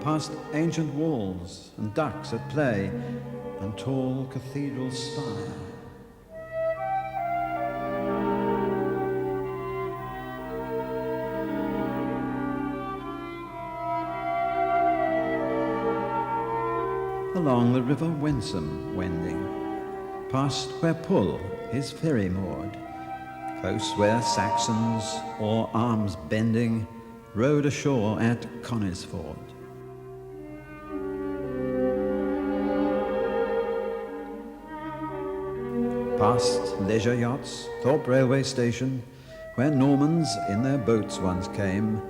past ancient walls and ducks at play and tall cathedral spire. Along the river Wensum wending, past where Pull his ferry moored, close where Saxons, or arms bending, rowed ashore at Conisford. Past leisure yachts, Thorpe railway station, where Normans in their boats once came,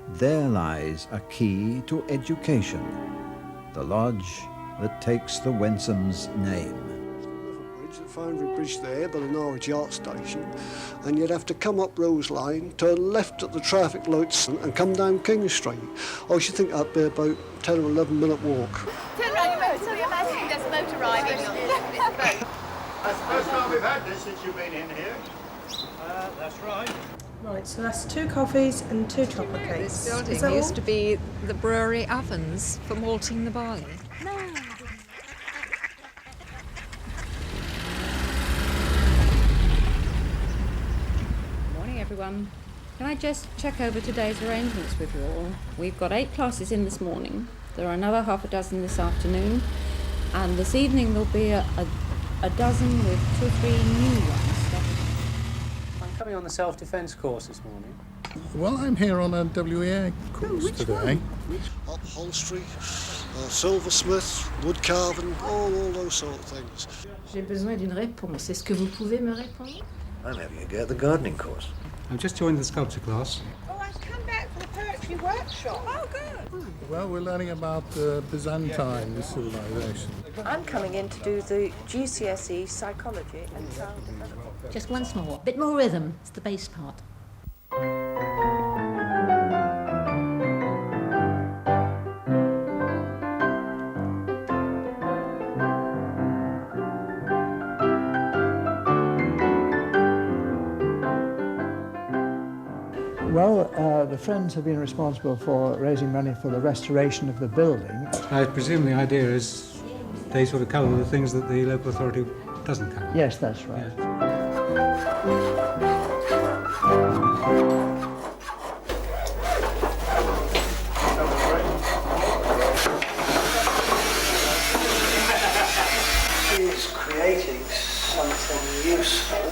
there lies a key to education, the lodge that takes the Wensum's name. The Foundry Bridge there by the Norwich Yacht Station, and you'd have to come up Rose Line, turn left at the traffic lights and come down King Street. I should think that'd be about 10 or 11 minute walk. Turn around your motor, so imagine there's a boat arriving. That's the first time we've had this since you've been in here. That's right. Right, so that's 2 coffees and 2 chocolate cakes. This building used to be the brewery ovens for malting the barley. Morning, everyone. Can I just check over today's arrangements with you all? We've got 8 classes in this morning. There are another half a dozen this afternoon. And this evening there'll be a dozen with 2 or 3 new ones. I'm coming on the self-defence course this morning. Well, I'm here on a WEA course today. Upholstery, silversmith, wood carving, all those sort of things. J'ai besoin d'une réponse. Est-ce que vous pouvez me répondre? I'm having a go at the gardening course. I've just joined the sculpture class. Oh, I've come back from the poetry workshop. Oh, good. Well, we're learning about Byzantine civilization. I'm coming in to do the GCSE psychology and child development. Just once more, a bit more rhythm. It's the bass part. Well, the Friends have been responsible for raising money for the restoration of the building. I presume the idea is they sort of cover the things that the local authority doesn't cover. Yes, that's right. He's creating something useful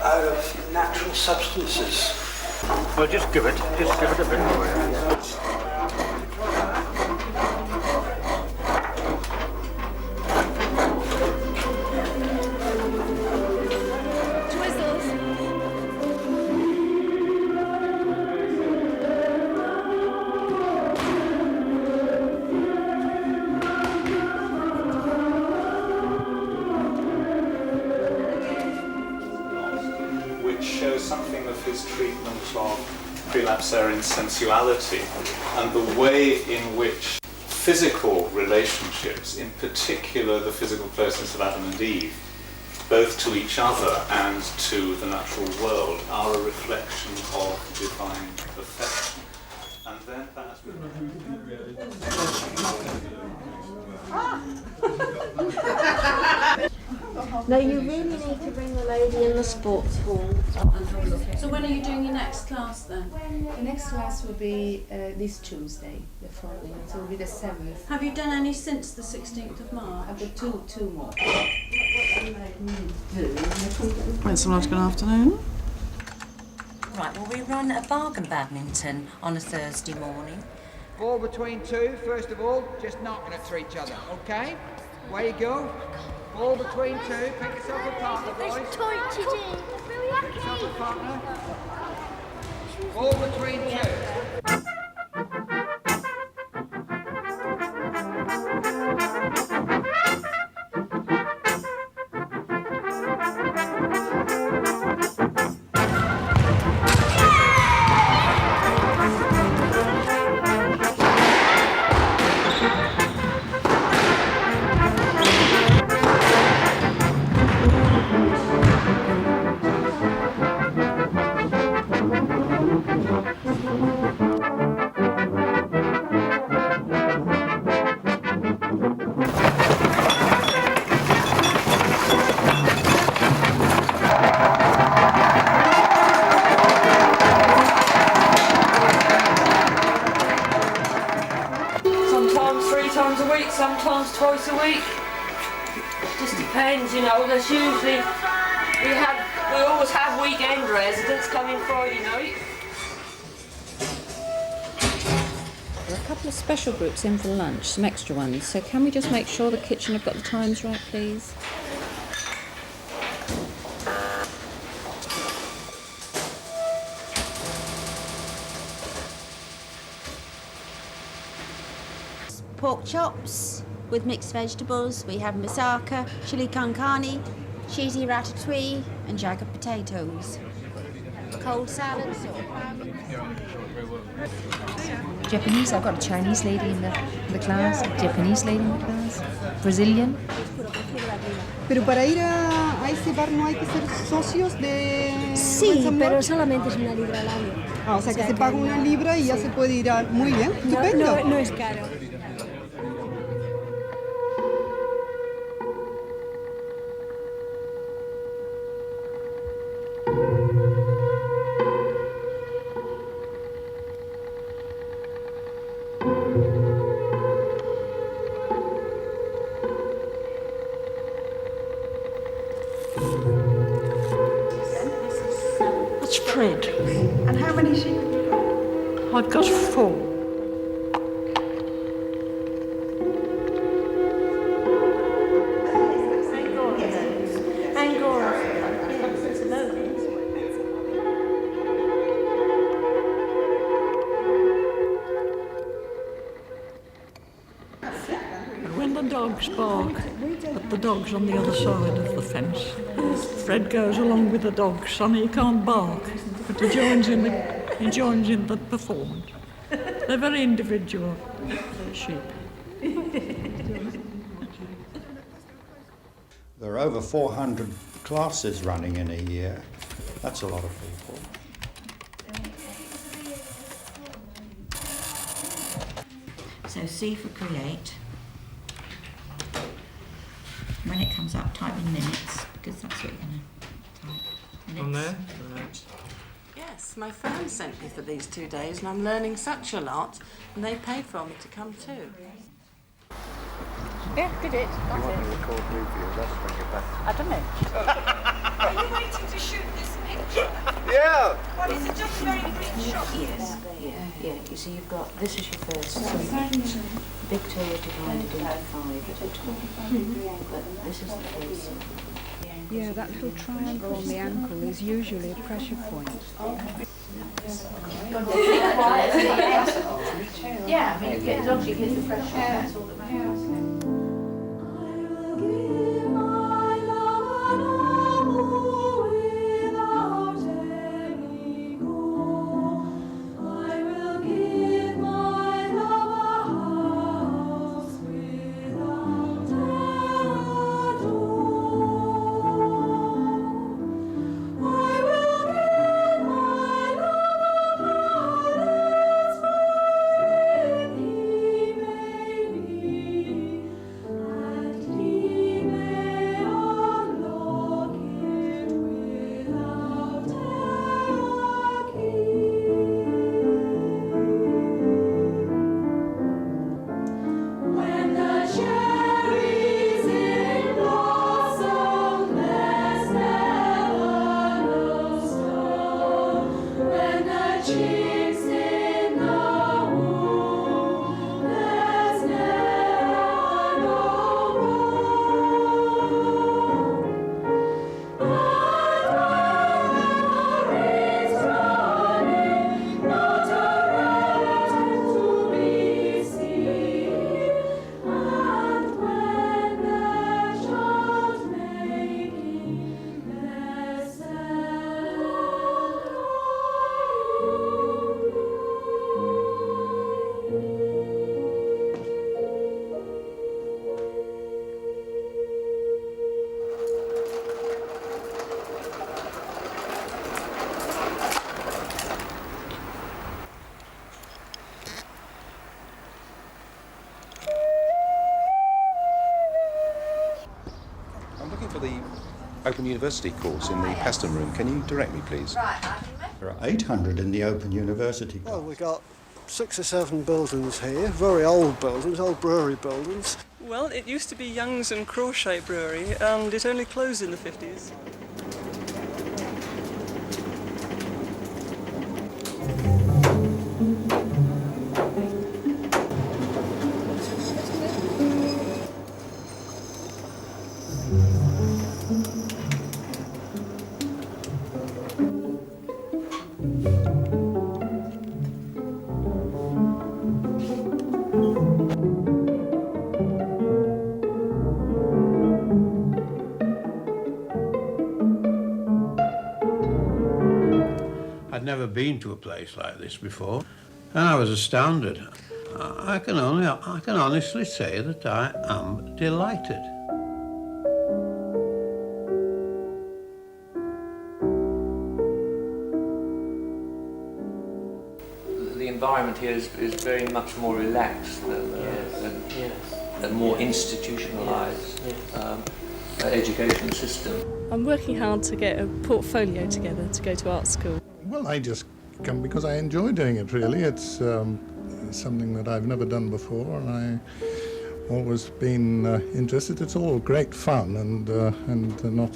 out of natural substances. Well, just give it a bit more. Shows something of his treatment of prelapsarian sensuality and the way in which physical relationships, in particular the physical closeness of Adam and Eve, both to each other and to the natural world, are a reflection of divine perfection. And then perhaps No, you really need to bring the lady in the sports hall. So when are you doing your next class then? The next class will be this Tuesday, the following. So it will be the 7th. Have you done any since the 16th of March? I've got two more. Wensum Lodge, good afternoon. Right, well, we run a bargain badminton on a Thursday morning. Ball between 2, first of all, just knocking it to each other, okay? Away you go. Ball between 2, pick yourself a partner, boys. It's tight to do. Pick yourself a partner. Ball between 2. twice a week. Just depends, you know. There's usually we always have weekend residents coming Friday night. There are a couple of special groups in for lunch, some extra ones. So can we just make sure the kitchen have got the times right, please? Pork chops with mixed vegetables. We have moussaka, chili con carne, cheesy ratatouille and jagged potatoes. Cold salads. Japanese, I've got a Chinese lady in the class, a Japanese lady in the class, Brazilian. Pero para ir a ese bar no hay que ser socios de... Sí, pero solamente es una libra al año. Ah, o sea que se paga una libra y ya se puede ir a... Muy bien, estupendo. No es caro. That's Fred. And how many sheep? I've got 4. When the dogs bark at the dogs on the other side of the fence, Fred goes along with the dogs, and he can't bark, but he joins in the performance. They're very individual sheep. There are over 400 classes running in a year. That's a lot of people. So C for create. When it comes up, type in minutes, because that's what you're going to type. Minutes. On there? Right. Yes, my firm sent me for these 2 days and I'm learning such a lot, and they paid for me to come too. Yeah, did it. You want to record review, that's when you're back. I don't know. Are you waiting to shoot this picture? Yeah! Well, is it just a very brief shot? Yes, yeah. You see, you've got, this is your first 3 Victoria divided into 5 at the top. But this is the first. Yeah, that little triangle on the ankle is usually a pressure point. Yeah, I mean, as long as you get the pressure, that's all that matters. For the Open University course in the Paston Room. Can you direct me, please? There are 800 in the Open University. Well, we've got 6 or 7 buildings here, very old buildings, old brewery buildings. Well, it used to be Young's and Crawshay Brewery, and it only closed in the 50s. I'd never been to a place like this before, and I was astounded. I can honestly say that I am delighted. The environment here is very much more relaxed than more institutionalised education system. I'm working hard to get a portfolio together to go to art school. Well, I just come because I enjoy doing it, really. It's something that I've never done before, and I've always been interested. It's all great fun and not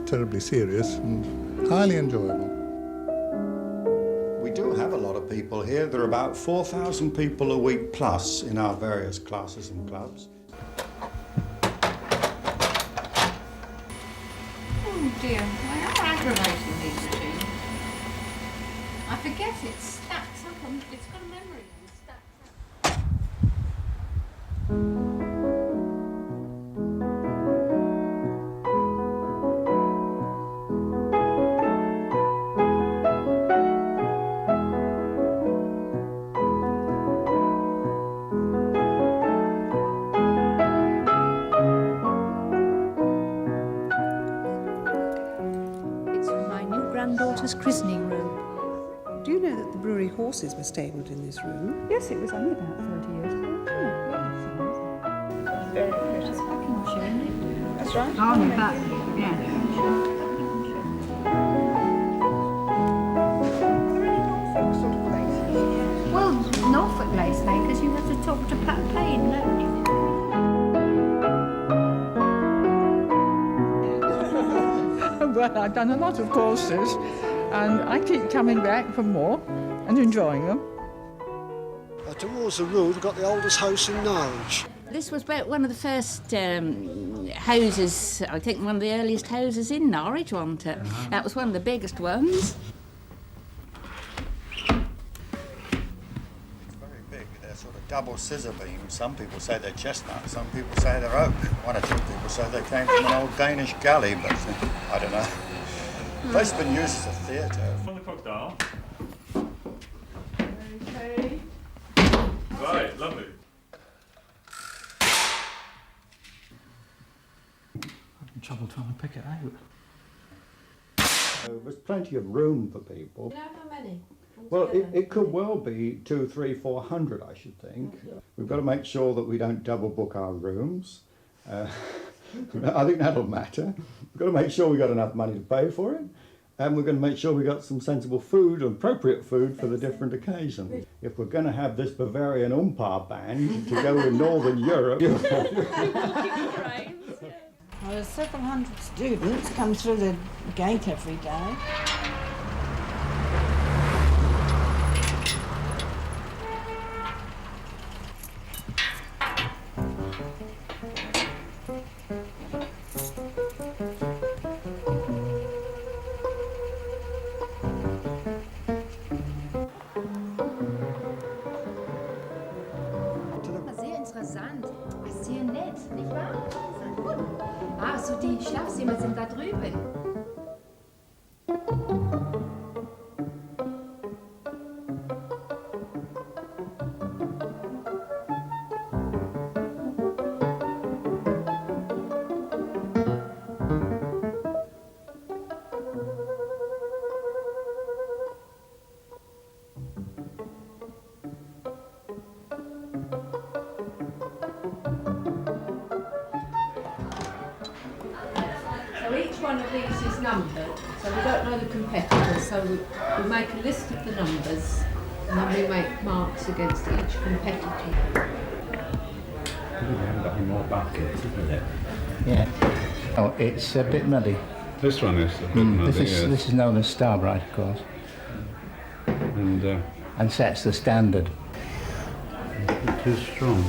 terribly serious and highly enjoyable. We do have a lot of people here. There are about 4,000 people a week plus in our various classes and clubs. Oh dear, they are aggravating these machines. I forget it stacks up on, it's got a memory and it stacks up. It's from my new granddaughter's christening room. Do you know that the brewery horses were stabled in this room? Yes, it was only about 30 years ago. Very precious. That's right. On the back, yeah. Well, Norfolk lace makers, you have to talk to Pat Payne, don't you? Well, I've done a lot of courses, and I keep coming back for more and enjoying them. Towards the road, we've got the oldest house in Norwich. This was one of the first houses, I think one of the earliest houses in Norwich, wasn't it? That was one of the biggest ones. Very big. They're sort of double scissor beams. Some people say they're chestnut, some people say they're oak. One or two people say they came from an old Danish galley, but I don't know. The place has been used as a theatre. On the clock dial. Okay. Right, lovely. I'm trouble trying to pick it out. There's plenty of room for people. Do you know how many? Well, it could well be 200, 300, 400, I should think. We've got to make sure that we don't double book our rooms. I think that'll matter. We've got to make sure we've got enough money to pay for it. And we're going to make sure we've got some sensible food, appropriate food for the different occasions. If we're going to have this Bavarian Umpar band to go in Northern Europe... Well, there's several hundred students come through the gate every day. Sehr interessant. Sehr nett, nicht wahr? Ah, so die Schlafzimmer sind da drüben. So each one of these is numbered, so we don't know the competitors, so we make a list of the numbers and then we make marks against each competitor. haven't got any more buckets, isn't it? Yeah. Oh, it's a bit muddy. This one is a bit muddy, This is known as Starbright, of course. And sets the standard. Too strong.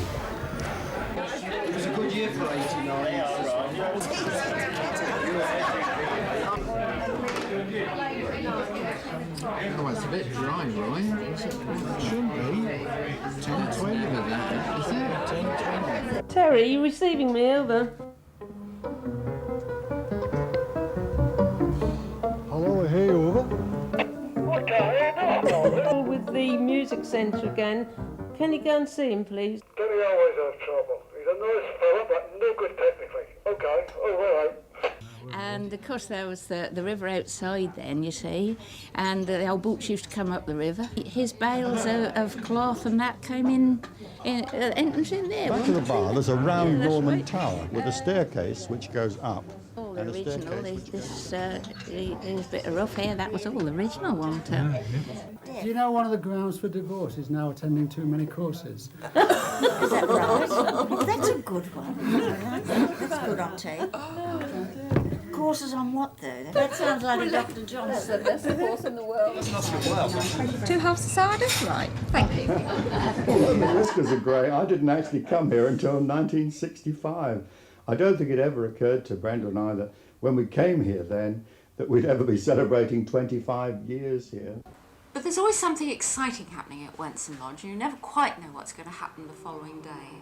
It was a good year for 89. Oh, it's a bit dry, Roy. It shouldn't be. 10, 20 of that, is it? 10, 20. Terry, you receiving me over? Hello, I hear you, over. With the music centre again. Can you go and see him, please? Denny always has trouble. He's a nice fella, but no good technically. Okay, all right. And of course there was the river outside then, you see, and the old boats used to come up the river. His bales of cloth and that came in entrance in there. Back to the bar, there's a round Norman tower with a staircase which goes up. All the original. This bit of rough hair, that was all original, wasn't it? Do you know one of the grounds for divorce is now attending too many courses? Is that right? That's a good one. That's good, I'll take. Courses on what, though? That sounds like a Dr. Johnson. That's the best course in the world. That's not so well. 2 halves of cider? Right, thank you. Well, the whiskers are great. I didn't actually come here until 1965. I don't think it ever occurred to Brenda and I that when we came here then, that we'd ever be celebrating 25 years here. But there's always something exciting happening at Wensum Lodge. You never quite know what's going to happen the following day.